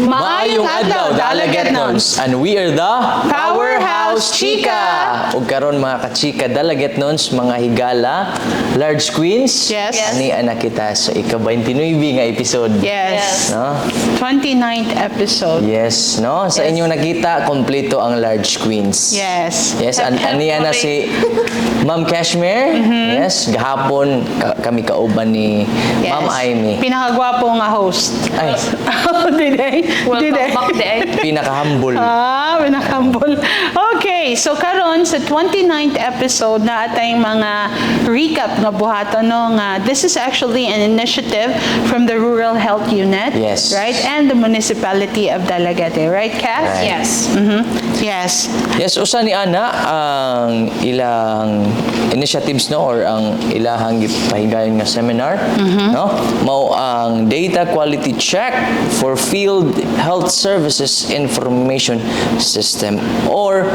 Maayong adlaw, Dalagetnons. And we are the Powerhouse Chika. Ug karon mga kachika, Dalagetnons, mga higala, large queens. Yes. Ani anak kita sa ika-29 nga episode. Yes. No? 29th episode. Yes, no? Sa inyong nakita, kompleto ang large queens. Yes. Yes, aniya na si Ma'am Cashmere. Yes, gahapon kami kauban ni Yes. Ma'am Amy. Pinakagwapo nga host. Ay, Diday. Welcome back, Day. pinaka-humble. Pinakambol. Okay, so karon sa 29th episode na atay mga recap nga buhaton no nga this is actually an initiative from the Rural Health Unit, Yes. right? And the municipality of Dalagete, right, Cass? Right. Yes. Yes. Yes, usa ni ana ang ilang initiatives no or ang ilahang gipahigayon nga seminar no mao ang data quality check for field health services information system or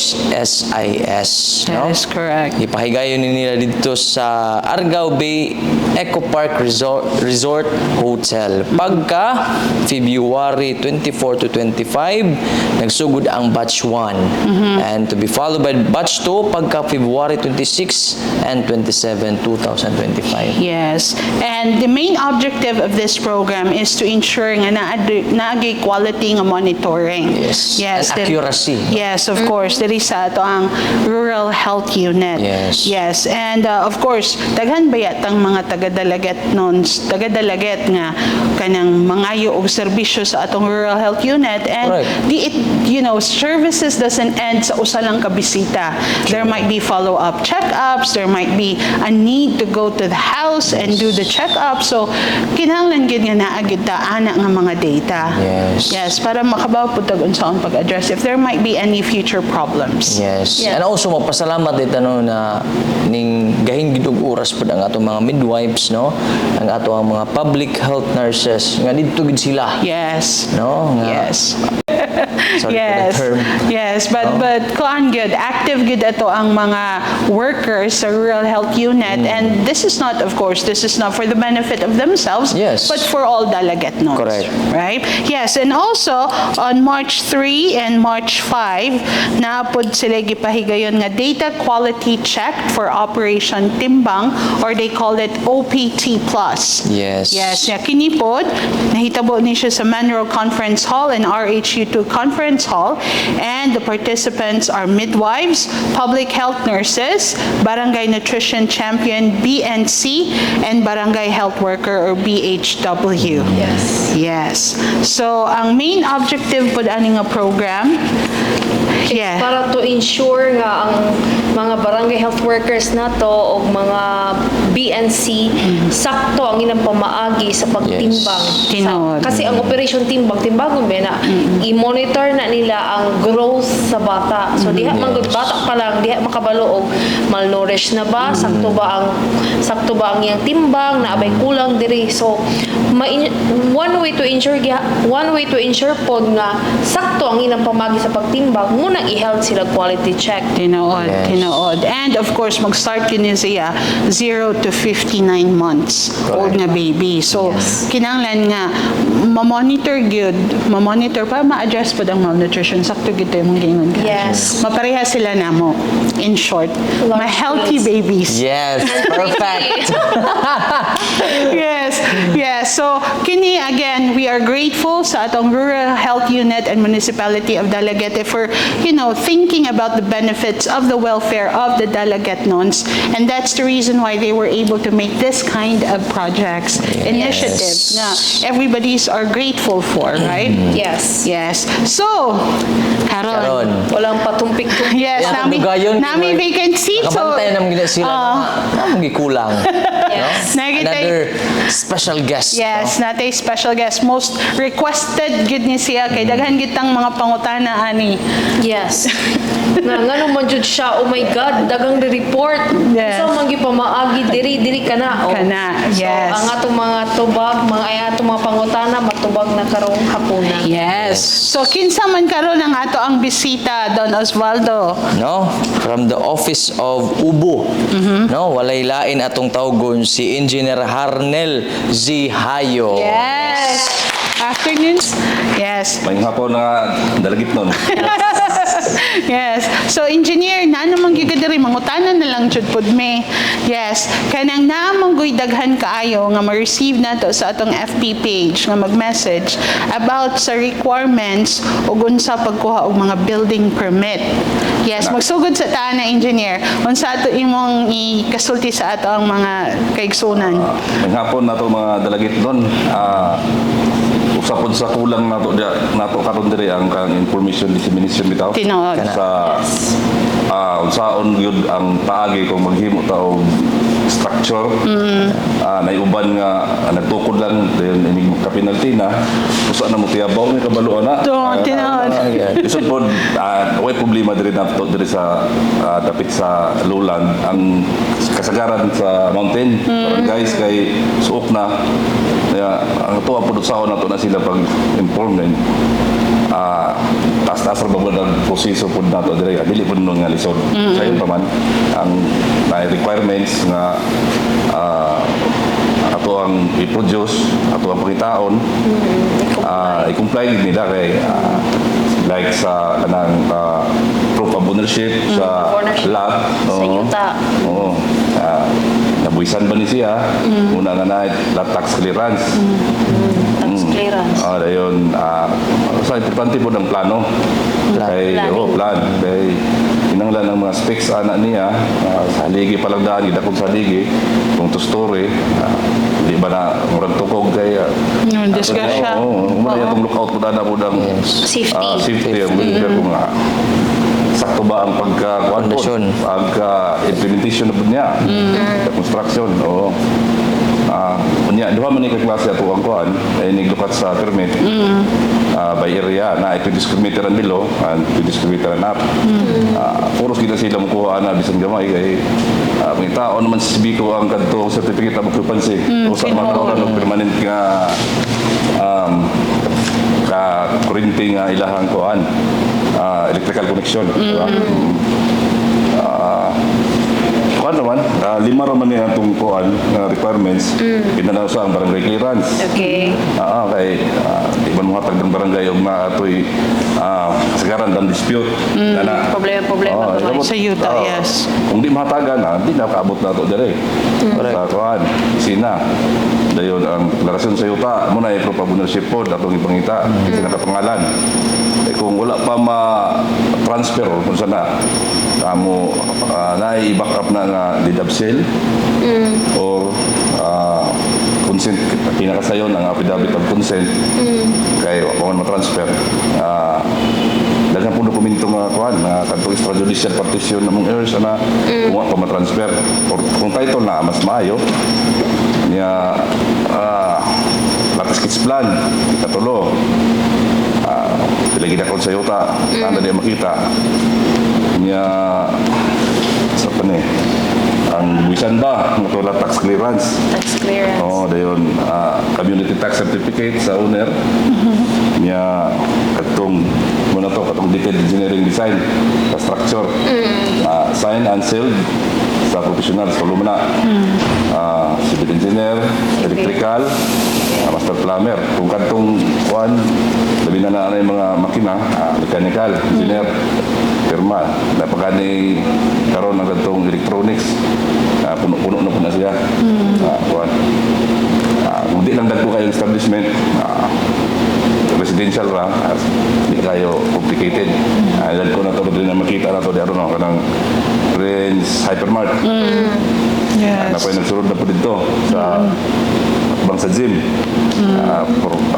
FHSIS no. That is correct. Ipahigayon ni nila dito sa Argao Bay Eco Park Resort Hotel. Pagka February 24 to 25, nagsugod ang batch 1. And to be followed by batch 2 pagka February 26 and 27, 2025. Yes. And the main objective of this program is to ensure nga naagay quality nga monitoring. Yes. Yes. And accuracy. Yes, of course. Diri sa ato ang Rural Health Unit. Yes. Yes. And of course, daghan bayat ang mga taga-dalaget nga kanang mangayo og serbisyo sa atong Rural Health Unit and Correct. services doesn't end sa usa lang ka bisita. There might be follow-up checkups, there might be a need to go to the house and do the checkup. So kinahanglan gid nga naagid ta ana nga mga data. Yes. Yes, para makabaw pud tag unsaon pag-address if there might be any future problems. Yes. Yeah. And also magpasalamat dito no na ning gahin gid og oras pud ang atong mga midwives no, ang atong mga public health nurses nga didto gid sila. Yes. No? Nga, Yes. Sorry Yes. for the term. Yes, but kuan good, active good ato ang mga workers sa Rural Health Unit and this is not for the benefit of themselves Yes. but for all Dalagetnons. Correct. Right? Yes, and also on March 3 and March 5 naapod sila gipahigayon nga data quality check for Operation Timbang or they call it OPT Plus. Yes. Yes, yeah, kini pod nahitabo ni siya sa Manro Conference Hall and RHU2 Conference Hall and the participants are midwives, public health nurses, barangay nutrition champion BNC and barangay health worker or BHW. Yes. Yes. So ang main objective pod ani nga program yeah. Para to ensure nga ang mga barangay health workers nato o mga BNC sakto ang ilang pamaagi sa pagtimbang. Yes. Tinuod. Kasi ang operation timbangon ba na i-monitor na nila ang growth sa bata. So diha man gud bata pa lang diha makabalo og malnourished na ba, sakto ba ang iyang timbang na abay kulang diri. So one way to ensure pod nga sakto ang ilang pamagi sa pagtimbang muna i-health sila quality check. Tinuod, Yes. tinuod. And of course, mag-start yun siya 0 to 59 months old nga baby. So, Yes. kinanglan nga, ma-monitor pa, ma-address pa ang malnutrition. Sakto gito yung mga gingon ka. Yes. Mapareha sila na mo. In short, Large ma-healthy kids. babies. Yes, perfect. Yes, yes. So, kini again, we are grateful sa atong Rural Health Unit and Municipality of Dalagete for, thinking about the benefits of the welfare of the Dalagetnons. And that's the reason why they were able to make this kind of projects, initiatives na everybody's are grateful for, right? Yes. Yes. So, Karon. Karon. Walang patumpik-tumpik. Yes, Yan, nami dugayon, vacancy. So, nakabantay naman gina sila na magikulang. Yes. Another special guest. yes, natay special guest. Most requested gid ni siya kay daghan gitang mga pangutana ani. Yes. Nga naman jud siya, oh my God, dagang report. Yes. So, magi pamaagi, diri kana. Oh. Kana, yes. So, ang atong mga tubag, atong mga pangutana, matubag na karong hapunan. Yes. So kinsa man karon ang ato ang bisita Don Osvaldo. No, from the office of UBO. No, walay lain atong tawgon si Engineer Harnel Z. Hayo. Yes. Afternoon. Yes. May hapon na dalagit nun. Yes. So, engineer, na naman gigadiri, mangutanan na lang jud pod me. Yes. Kanang naamang guy daghan kaayo nga ma-receive na to sa atong FB page nga mag-message about sa requirements ug unsa pagkuha og mga building permit. Yes, magsugod sa taan na engineer. Unsa ato imong ikasulti sa ato ang mga kaigsunan? May hapon na to mga dalagit nun. Usapon sa kulang nato karon diri ang kang information dissemination bitaw. Tinuod. Sa unsaon gyud ang paagi kung maghimo ta og structure. Naiuban nga nagtukod lang dayon inig kapinalti na usa na mo tiyabaw ni kabalo ana. Tinuod. Isod pod way problema diri nato diri sa dapit sa lowland ang kasagaran sa mountain. Guys kay suok na. Kaya ang tuwa po sa nato na sila pag-inform din. Taas-taas ra ba ang proseso po nato dire dili po nung nga lisod. Sayon pa man ang requirements nga ato ang i-produce, ato ang pangitaon, i-comply nila kay like sa kanang proof of ownership sa ownership. lot. Sa yuta. Oo. Nabuisan ba ni siya? Una nga na lot tax clearance. Tax clearance. Dayon, sa importante po ng plano. Kay, plan. Kay, inanglan ang mga specs anak niya, sa haligi pa lang daan, gidakong sa haligi, kung to story, di ba na, murang tukog kay, Disgrasya. muna yung lookout po na po ng Safety. ang welfare kung sakto ba ang Pundasyon. pagka-implementation na po niya, the construction, oo. Duha man ni kaklase ato ang kuan ay niglukat sa permit by area na ipidiscriminator ang below and ipidiscriminator ang up. Puros kita sila makuha na bisan gamay kay may tao naman sa Biko ang kadto certificate of occupancy o sa mga permanent nga kuryente nga ilahang kuan electrical connection. Kuan naman, 5 raman niya itong kuan requirements. Pinanaw sa ang barangay clearance. Okay. Kay iban mga tagdang barangay og na ato'y kasagaran ng dispute. Problema. Sa yuta, yes. Kung di mahatagan, hindi na kaabot na ito dire. Sa kuan, isina. Dayon ang deklarasyon sa yuta, muna yung proof of ownership po, datong ipangita, kasi nakapangalan. Kung wala pa ma-transfer, kung sana, kamo na-i-back up na nga deed of sale or consent, pinakasayon ang affidavit of consent kay kung ma-transfer. Dahil po dokumento nga kuhan na kanto extrajudicial partition namong heirs na kung pa ma-transfer or kung title na mas maayo niya latest sketch plan katulo pilagi na kon sa yuta tanda dia makita niya sa pani ang buwisan ba ng tax clearance. Tax clearance. Dayon community tax certificate sa owner niya katong muna to katong detailed engineering design sa structure sign and sealed sa professional sa lumana civil engineer electrical master plumber kung katong kuan labi na yung mga makina mechanical engineer pirma napagani karon ang katong electronics puno-puno na po na siya kuan kung di lang dagko kayong establishment residential ra di kayo complicated ilan ko na to din na makita na to di aron kanang range hypermart Yes. na po yung nagsurod na po dito sa bang sa gym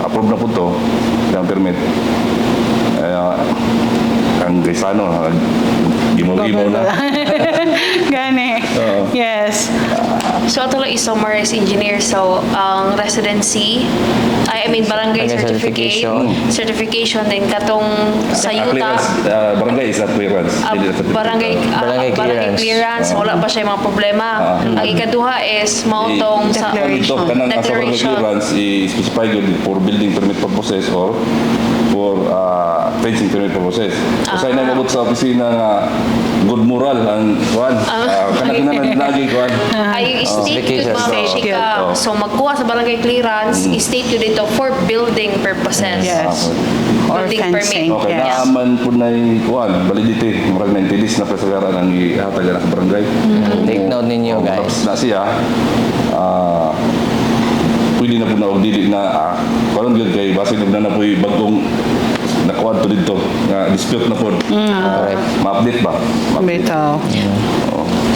approve na po to ng permit ang Grisano gimo-gimo na Gani. Yes. So ato lang i-summarize engineer so ang residency I mean barangay Barangay certification din katong sa yuta barangay is at clearance barangay clearance wala pa siya mga problema. Ang ikaduha is mautong sa Declaration. kanang sa barangay Declaration. clearance i-specify yun for building permit purposes or for fencing permit purposes. Kasi na mabot sa opisina nga good moral ang kuan. Kanang lagi kuan. Ay, state yun mga Specifications. chika. Oh. So, magkuha sa barangay clearance, state yun dito for building purposes. Yes. Or Building fencing. permit. Okay, Yes. naaman po na kuan, validity. Murag na intilis na kasagaran ang ihatag na sa barangay. Take note ninyo, guys. Na siya, pwede na po na o dili na, karon gyud kay base na po bagong nakuha to dito, nga dispute na po. Ma-update ba? Bitaw.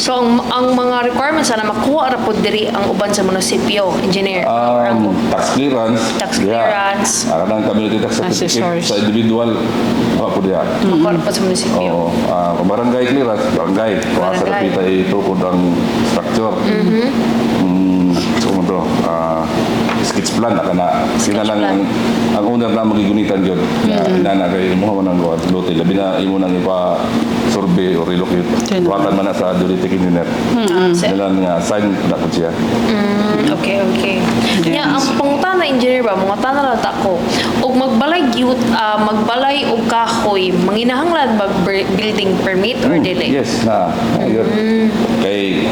So, ang mga requirements na makuha ra po diri ang uban sa munisipyo, engineer. Or ang Tax clearance. Tax clearance. Kanang community tax certificate Assessors. sa individual. Apa po diya? makuha ra po sa munisipyo. Oo. Barangay clearance, barangay. Kuasa na Barangay. kita itukod ang structure. So mo to, sketch plan na kana. Sila lang plan. ang owner na magigunitan yun. Inana kay mo man ang lote. Labi na imo nang ipa survey or relocate. Watan man na sa Duritic Engineer. Sila nga sign na po siya. Okay, okay. Nya ang pangutana engineer ba, mga tanong lang ako. Og magbalay youth, magbalay og kahoy, manginahanglan ba building permit or dili? Yes, yun. Kay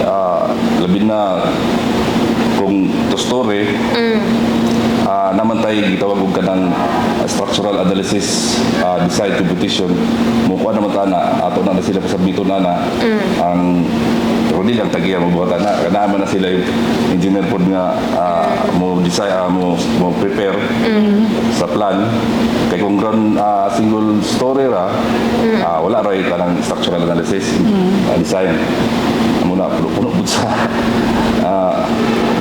labi na kung to story, naman tayo gitawag og kanang structural analysis design to petition. Mukha naman ta na ato na sila pasabito na ang pero di lang tagiya mo buhatan na kanama na sila yung engineer pod nga mo design mo prepare sa plan kay kung ground single story ra wala ra yung kanang structural analysis design muna puno pud sa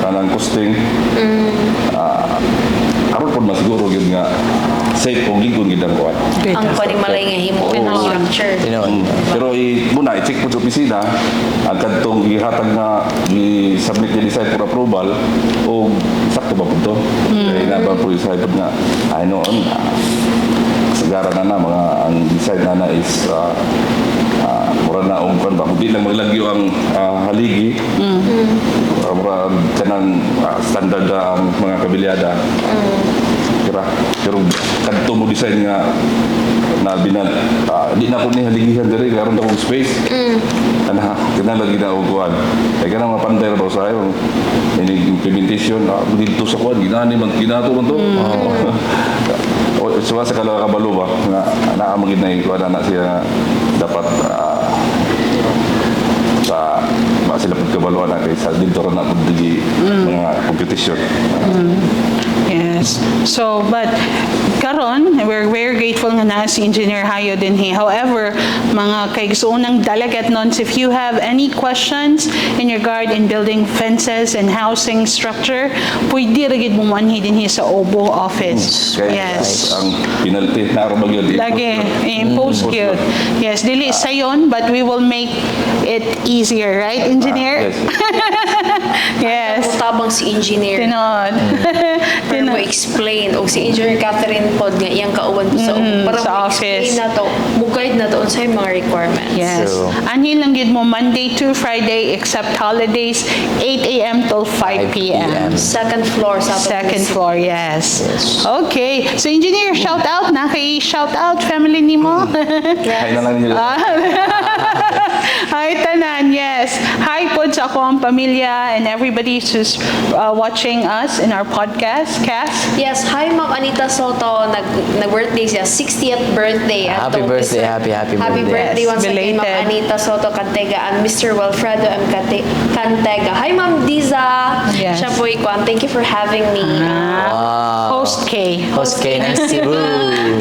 kanang costing aron pod masiguro gyud nga safe og lingkod gid ang kuan. Ang pwedeng malay nga himo ang structure. Tinood. Pero muna i-check po sa opisina ang kadtong gihatag na i-submit ni design for approval o sakto ba po ito? Kaya nga ba po isa ito nga ay noon kasagaran na mga ang design na is mura na o kan ba hindi lang maglagyo ang haligi mura kanang standard ang mga kabilyada pero kadto mo design nga na binat di na ko ni haligihan diri karon na kong space kana lagi na og kuan kay kana mga panday ra sa ayo ini implementation dito sa kuan ginani man ginato man to o sa kalawa kabalo ba nga naa magid na kuan na siya dapat sa sila pagkabaluan na kay sa dito ra na pud mga competition. Yes. So, but karon, we're very grateful nga na si Engineer Hayo din he. However, mga kaigsuunang delegate nons, if you have any questions in regard in building fences and housing structure, pwede rigid mo manhi din he sa OBO office. Kaya Yes. ang penalty na arog yun. Lagi, impose yun. Yes, dili sa yon, but we will make it easier, right, Engineer? Yes. Yes. Tabang si engineer. Tinod. Para mo explain o si Engineer Catherine pod nga iyang kauban sa para sa mo explain office. na to, mo-guide na to unsay mga requirements. Yes. So- Anhin lang gid mo Monday to Friday except holidays 8 a.m. till 5 p.m. Second floor sa atong Second munisipyo. floor, yes. Okay. So engineer, shout out na kay shout out family nimo. Kaya na lang nila. Hi tanan, yes. Hi po sa ako ang pamilya and everybody who's watching us in our podcast, Cass. Yes, hi Ma'am Anita Soto, nag-birthday siya, 60th birthday. Happy Atong birthday, Mr. happy Happy birthday. birthday once again, Ma'am Belated. Anita Soto Cantega and Mr. Wilfredo M. Cantega. Hi Ma'am Diza. Yes. Siya po ikuan. Thank you for having me. Wow. Host K. Host K ng Cebu.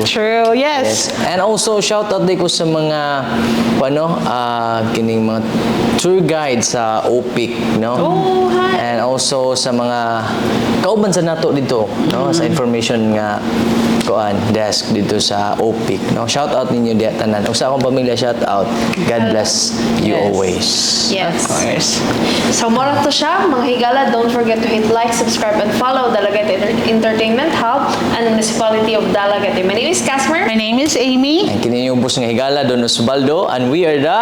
True, Yes. yes. And also shout out din ko sa mga kining mga tour guide sa OPIC, no? Oh, hi. And also sa mga kauban sa nato dito, no? Sa information nga kuan desk dito sa OPIC, no? Shout out ninyo diya tanan. Ug sa akong pamilya, shout out. God bless you Yes. always. Yes. Of course. So, mora to siya. Mga higala, don't forget to hit like, subscribe, and follow Dalagete Entertainment Hub and Municipality of Dalagete. My name is Casmer. My name is Amy. And kini yung bus nga higala Don Osvaldo and we are the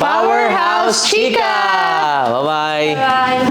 Powerhouse Chika! Bye-bye. Bye.